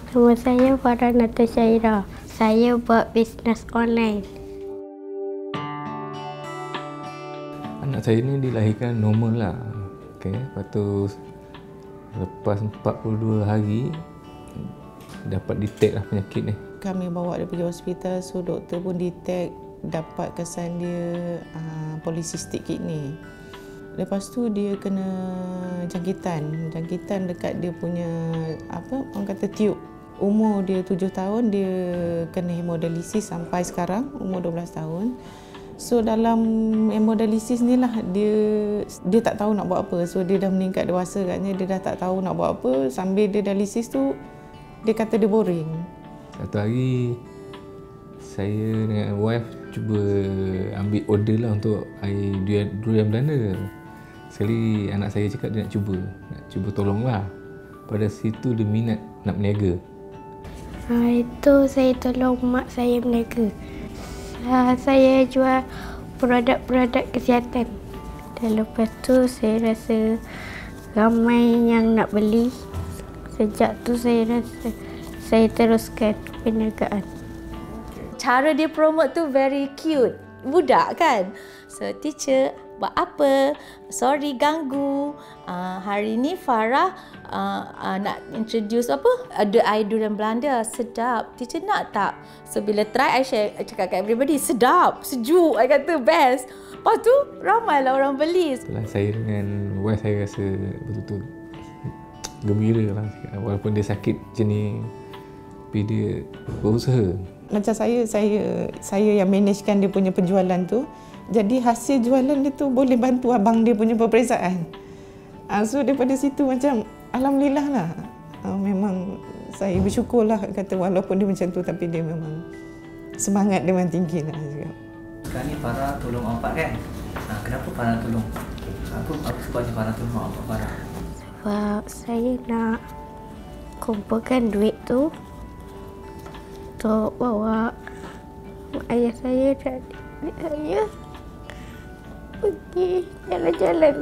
Nama saya Farah Natasyairah. Saya buat bisnes online. Anak saya ni dilahirkan normal lah. Okay. Lepas tu lepas 42 hari dapat detect lah penyakit ni. Kami bawa dia pergi hospital, so doktor pun detect dapat kesan dia polycystic kidney. Lepas tu dia kena jangkitan dekat dia punya orang kata tube. Umur dia 7 tahun, dia kena hemodialisis sampai sekarang umur 12 tahun. So dalam hemodialisis ni lah dia tak tahu nak buat apa. So dia dah meningkat dewasa katnya, dia dah tak tahu nak buat apa. Sambil dia dialisis tu dia kata dia boring. Satu hari saya dengan wife cuba ambil order lah untuk air durian Belanda. Sekali anak saya cakap dia nak cuba tolonglah. Pada situ dia minat nak berniaga. Itu saya tolong mak saya berniaga. Saya jual produk-produk kesihatan. Dan lepas tu saya rasa ramai yang nak beli. Sejak tu saya rasa saya teruskan perniagaan. Cara dia promote tu very cute. Budak kan? So, teacher, buat apa? Sorry ganggu. Hari ni Farah nak introduce ada air durian Belanda. Sedap. Teacher nak tak? So, bila try, I cakap kat everybody, sedap, sejuk. I kata best. Lepas tu, ramailah orang beli. Setelah saya dengan wife saya rasa betul-betul gembira lah. Walaupun dia sakit macam ni, tapi dia berusaha. Macam saya yang managekan dia punya penjualan tu. Jadi hasil jualan dia tu boleh bantu abang dia punya peperiksaan. So daripada situ macam alhamdulillah lah. Memang saya bersyukur lah kata walaupun dia macam tu tapi dia memang semangat dia memang tinggi lah. Sekarang ni Farah tolong Pak kan? Kenapa Farah tolong? Apa sebabnya Farah tolong Farah? Sebab saya nak kumpulkan duit tu untuk bawa ayah saya dan adik saya pergi jalan-jalan.